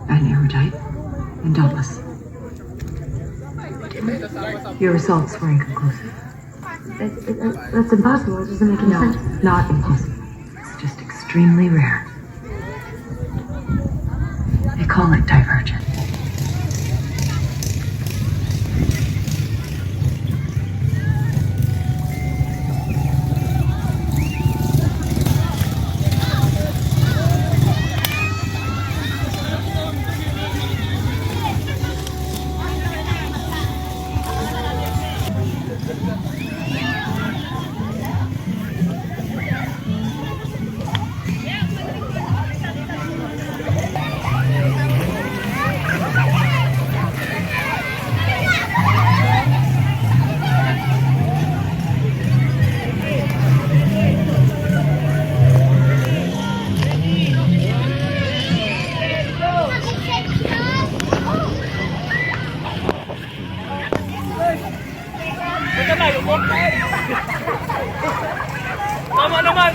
and erudite and dauntless. Your results were inconclusive. That's impossible. It doesn't make any sense. No, not impossible. It's just extremely rare. They call it divergent. Tama naman!